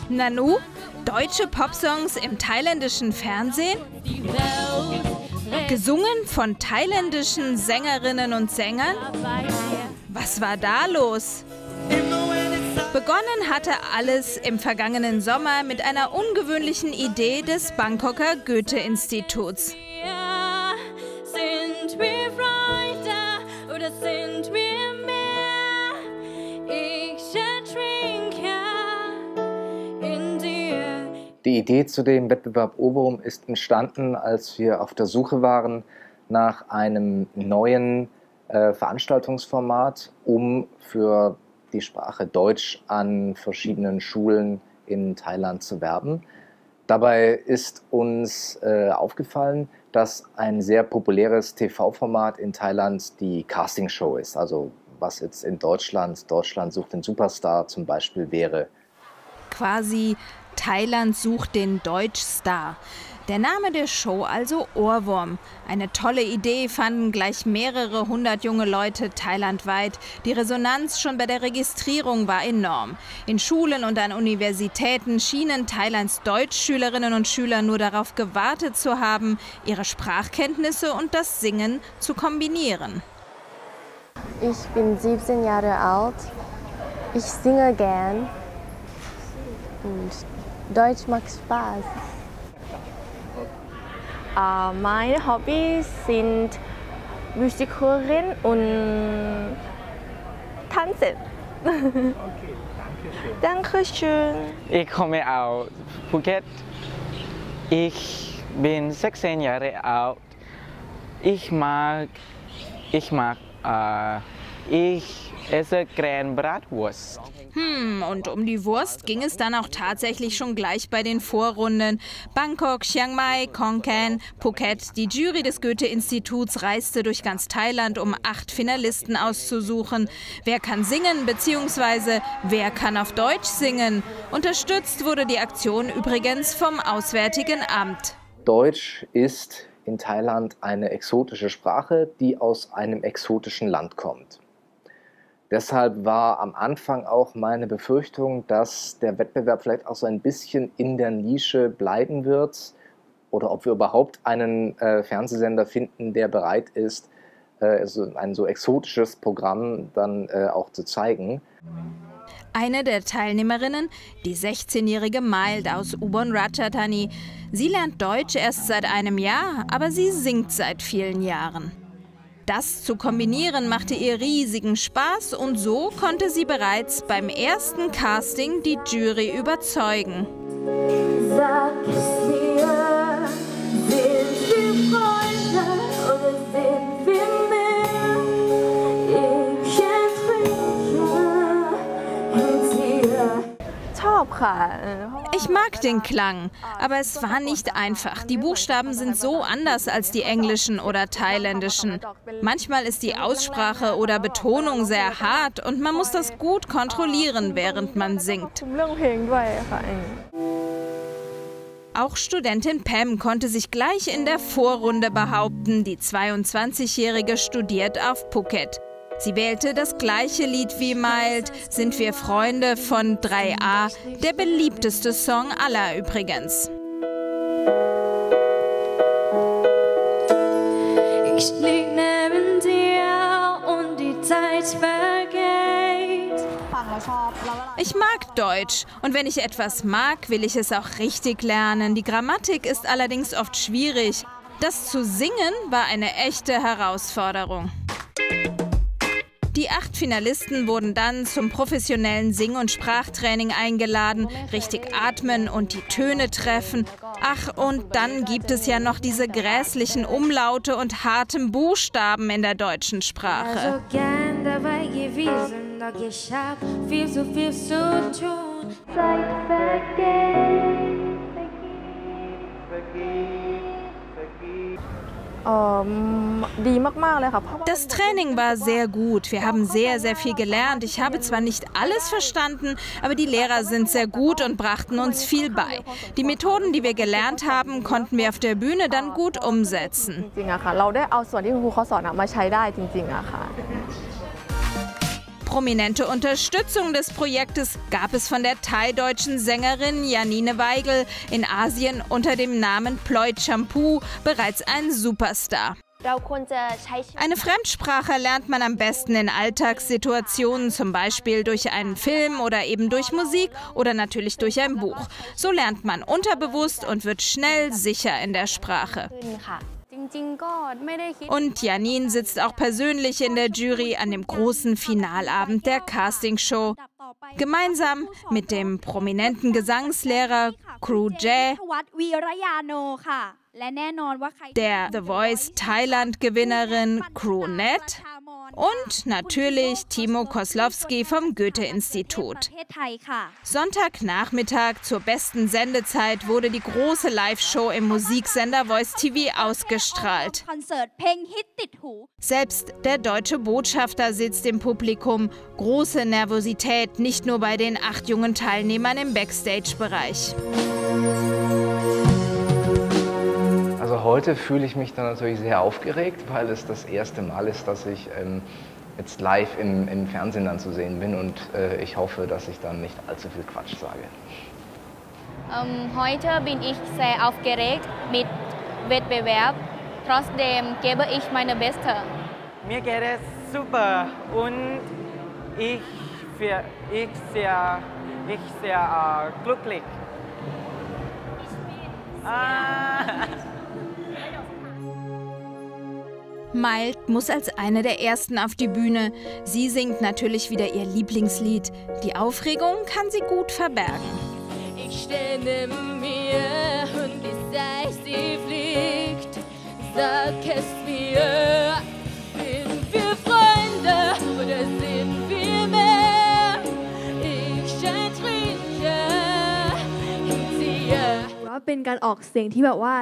Nanu, deutsche Popsongs im thailändischen Fernsehen? Gesungen von thailändischen Sängerinnen und Sängern? Was war da los? Begonnen hatte alles im vergangenen Sommer mit einer ungewöhnlichen Idee des Bangkoker Goethe-Instituts. Die Idee zu dem Wettbewerb Ohrwurm ist entstanden, als wir auf der Suche waren nach einem neuen Veranstaltungsformat, um für die Sprache Deutsch an verschiedenen Schulen in Thailand zu werben. Dabei ist uns aufgefallen, dass ein sehr populäres TV-Format in Thailand die Castingshow ist. Also was jetzt in Deutschland sucht den Superstar zum Beispiel wäre. Quasi Thailand sucht den Deutschstar. Der Name der Show also Ohrwurm. Eine tolle Idee fanden gleich mehrere hundert junge Leute thailandweit. Die Resonanz schon bei der Registrierung war enorm. In Schulen und an Universitäten schienen Thailands Deutschschülerinnen und Schüler nur darauf gewartet zu haben, ihre Sprachkenntnisse und das Singen zu kombinieren. Ich bin 17 Jahre alt. Ich singe gern. Und Deutsch macht Spaß. Meine Hobbys sind Musikerin und Tanzen. Okay, danke schön. Ich komme aus Phuket. Ich bin 16 Jahre alt. Ich esse gern Bratwurst. Und um die Wurst ging es dann auch tatsächlich schon gleich bei den Vorrunden. Bangkok, Chiang Mai, Khon Kaen, Phuket. Die Jury des Goethe-Instituts reiste durch ganz Thailand, um 8 Finalisten auszusuchen. Wer kann singen bzw. wer kann auf Deutsch singen? Unterstützt wurde die Aktion übrigens vom Auswärtigen Amt. Deutsch ist in Thailand eine exotische Sprache, die aus einem exotischen Land kommt. Deshalb war am Anfang auch meine Befürchtung, dass der Wettbewerb vielleicht auch so ein bisschen in der Nische bleiben wird oder ob wir überhaupt einen Fernsehsender finden, der bereit ist, ein so exotisches Programm dann auch zu zeigen. Eine der Teilnehmerinnen, die 16-jährige Mild aus Ubon Ratchathani. Sie lernt Deutsch erst seit einem Jahr, aber sie singt seit vielen Jahren. Das zu kombinieren machte ihr riesigen Spaß und so konnte sie bereits beim ersten Casting die Jury überzeugen. Sag es mir, sind wir Freunde oder sind wir mehr? Ich ertrinke in dir. Ich mag den Klang, aber es war nicht einfach. Die Buchstaben sind so anders als die englischen oder thailändischen. Manchmal ist die Aussprache oder Betonung sehr hart und man muss das gut kontrollieren, während man singt. Auch Studentin Pam konnte sich gleich in der Vorrunde behaupten. Die 22-Jährige studiert auf Phuket. Sie wählte das gleiche Lied wie Mild, Sind wir Freunde von 3A, der beliebteste Song aller übrigens. Ich lieg neben dir und die Zeit vergeht. Ich mag Deutsch und wenn ich etwas mag, will ich es auch richtig lernen. Die Grammatik ist allerdings oft schwierig. Das zu singen war eine echte Herausforderung. Die 8 Finalisten wurden dann zum professionellen Sing- und Sprachtraining eingeladen, richtig atmen und die Töne treffen. Ach, und dann gibt es ja noch diese grässlichen Umlaute und harten Buchstaben in der deutschen Sprache. Das Training war sehr gut. Wir haben sehr, sehr viel gelernt. Ich habe zwar nicht alles verstanden, aber die Lehrer sind sehr gut und brachten uns viel bei. Die Methoden, die wir gelernt haben, konnten wir auf der Bühne dann gut umsetzen. Prominente Unterstützung des Projektes gab es von der thai-deutschen Sängerin Janine Weigel, in Asien unter dem Namen Ployd Shampoo bereits ein Superstar. Eine Fremdsprache lernt man am besten in Alltagssituationen, zum Beispiel durch einen Film oder eben durch Musik oder natürlich durch ein Buch. So lernt man unterbewusst und wird schnell sicher in der Sprache. Und Janine sitzt auch persönlich in der Jury an dem großen Finalabend der Castingshow. Gemeinsam mit dem prominenten Gesangslehrer Cru Jae, der The Voice Thailand-Gewinnerin Cru Net und natürlich Timo Koslowski vom Goethe-Institut. Sonntagnachmittag zur besten Sendezeit wurde die große Live-Show im Musiksender Voice TV ausgestrahlt. Selbst der deutsche Botschafter sitzt im Publikum. Große Nervosität, nicht nur bei den 8 jungen Teilnehmern im Backstage-Bereich. Also heute fühle ich mich dann natürlich sehr aufgeregt, weil es das erste Mal ist, dass ich jetzt live im Fernsehen dann zu sehen bin und ich hoffe, dass ich dann nicht allzu viel Quatsch sage. Heute bin ich sehr aufgeregt mit Wettbewerb. Trotzdem gebe ich meine Beste. Mir geht es super und ich sehr glücklich. Mild muss als eine der ersten auf die Bühne. Sie singt natürlich wieder ihr Lieblingslied. Die Aufregung kann sie gut verbergen. Ich stehe neben mir und die Zeit, sie fliegt. Sag es mir, sind wir Freunde oder sind wir mehr? Ich ertrinke in dir. เป็นการออกเสียงที่แบบว่า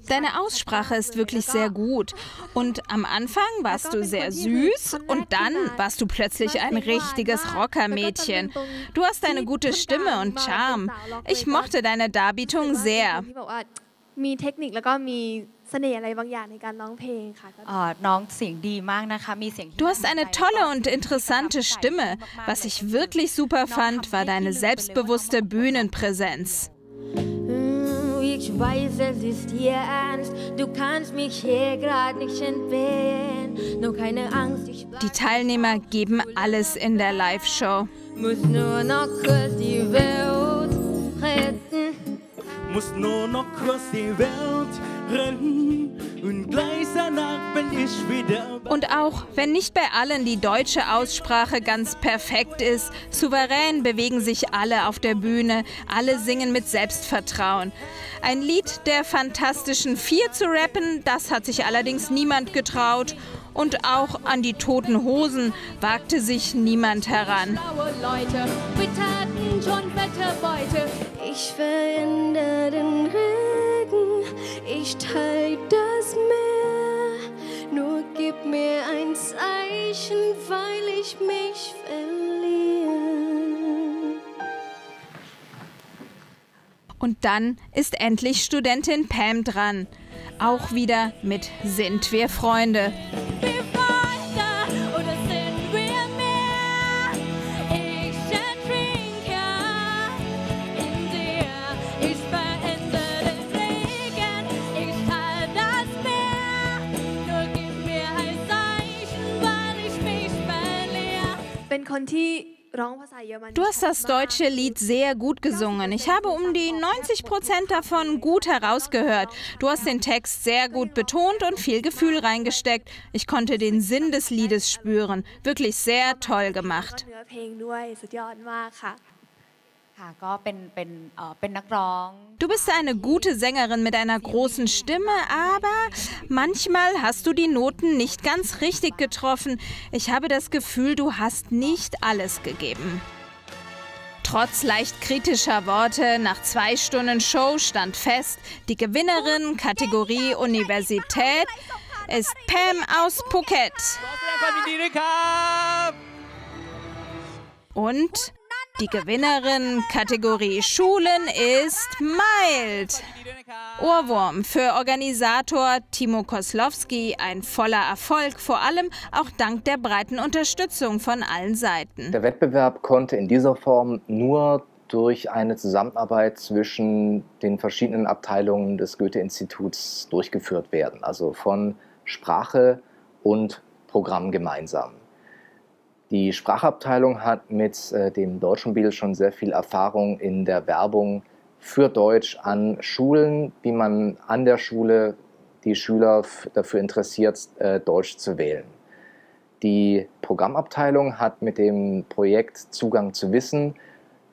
Deine Aussprache ist wirklich sehr gut. Und am Anfang warst du sehr süß und dann warst du plötzlich ein richtiges Rockermädchen. Du hast eine gute Stimme und Charme. Ich mochte deine Darbietung sehr. Du hast eine tolle und interessante Stimme. Was ich wirklich super fand, war deine selbstbewusste Bühnenpräsenz. Ich weiß, es ist hier ernst, du kannst mich hier gerade nicht entbehren. Nur keine Angst, ich Die Teilnehmer geben alles in der Live-Show. muss nur noch kurz die Welt retten. Muss nur noch kurz die Welt retten und gleich danach bin ich wieder. Und auch wenn nicht bei allen die deutsche Aussprache ganz perfekt ist, souverän bewegen sich alle auf der Bühne, alle singen mit Selbstvertrauen. Ein Lied der Fantastischen Vier zu rappen, das hat sich allerdings niemand getraut. Und auch an die Toten Hosen wagte sich niemand heran. Leute, wir taten schon Wetterbeute. Ich verändere den Regen, ich teile das Meer. Nur gib mir ein Zeichen, weil ich mich verliere. Und dann ist endlich Studentin Pam dran. Auch wieder mit Sind wir Freunde. Wir Freunde oder sind wir mehr? Ich ertrinke in dir. Ich verändere den Regen, ich teile das Meer. Nur gib mir ein Zeichen, weil ich mich verliere. Du hast das deutsche Lied sehr gut gesungen. Ich habe um die 90% davon gut herausgehört. Du hast den Text sehr gut betont und viel Gefühl reingesteckt. Ich konnte den Sinn des Liedes spüren. Wirklich sehr toll gemacht. Du bist eine gute Sängerin mit einer großen Stimme, aber manchmal hast du die Noten nicht ganz richtig getroffen. Ich habe das Gefühl, du hast nicht alles gegeben. Trotz leicht kritischer Worte, nach 2 Stunden Show stand fest, die Gewinnerin Kategorie Universität ist Pam aus Phuket. Und die Gewinnerin Kategorie Schulen ist Mild. Ohrwurm, für Organisator Timo Koslowski ein voller Erfolg, vor allem auch dank der breiten Unterstützung von allen Seiten. Der Wettbewerb konnte in dieser Form nur durch eine Zusammenarbeit zwischen den verschiedenen Abteilungen des Goethe-Instituts durchgeführt werden, also von Sprache und Programm gemeinsam. Die Sprachabteilung hat mit dem Deutschmobil schon sehr viel Erfahrung in der Werbung für Deutsch an Schulen, wie man an der Schule die Schüler dafür interessiert, Deutsch zu wählen. Die Programmabteilung hat mit dem Projekt Zugang zu Wissen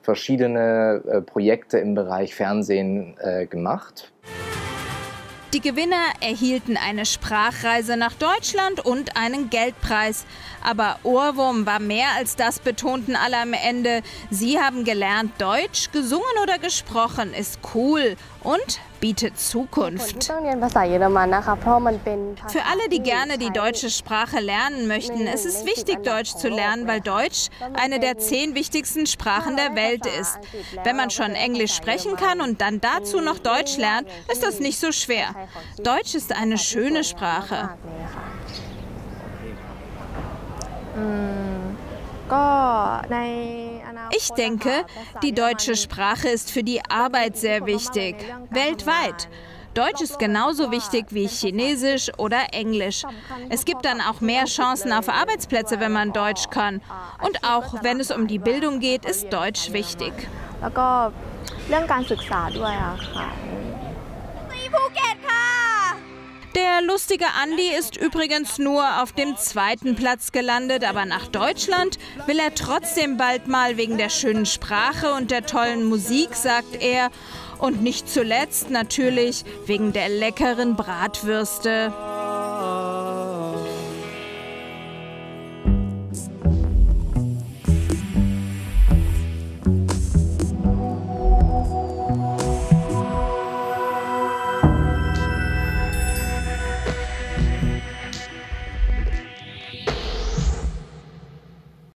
verschiedene Projekte im Bereich Fernsehen gemacht. Die Gewinner erhielten eine Sprachreise nach Deutschland und einen Geldpreis. Aber Ohrwurm war mehr als das, betonten alle am Ende. Sie haben gelernt, Deutsch, gesungen oder gesprochen, ist cool und bietet Zukunft. Für alle, die gerne die deutsche Sprache lernen möchten, ist es wichtig, Deutsch zu lernen, weil Deutsch eine der 10 wichtigsten Sprachen der Welt ist. Wenn man schon Englisch sprechen kann und dann dazu noch Deutsch lernt, ist das nicht so schwer. Deutsch ist eine schöne Sprache. Ich denke, die deutsche Sprache ist für die Arbeit sehr wichtig, weltweit. Deutsch ist genauso wichtig wie Chinesisch oder Englisch. Es gibt dann auch mehr Chancen auf Arbeitsplätze, wenn man Deutsch kann. Und auch wenn es um die Bildung geht, ist Deutsch wichtig. Der lustige Andi ist übrigens nur auf dem 2. Platz gelandet, aber nach Deutschland will er trotzdem bald mal wegen der schönen Sprache und der tollen Musik, sagt er. Und nicht zuletzt natürlich wegen der leckeren Bratwürste.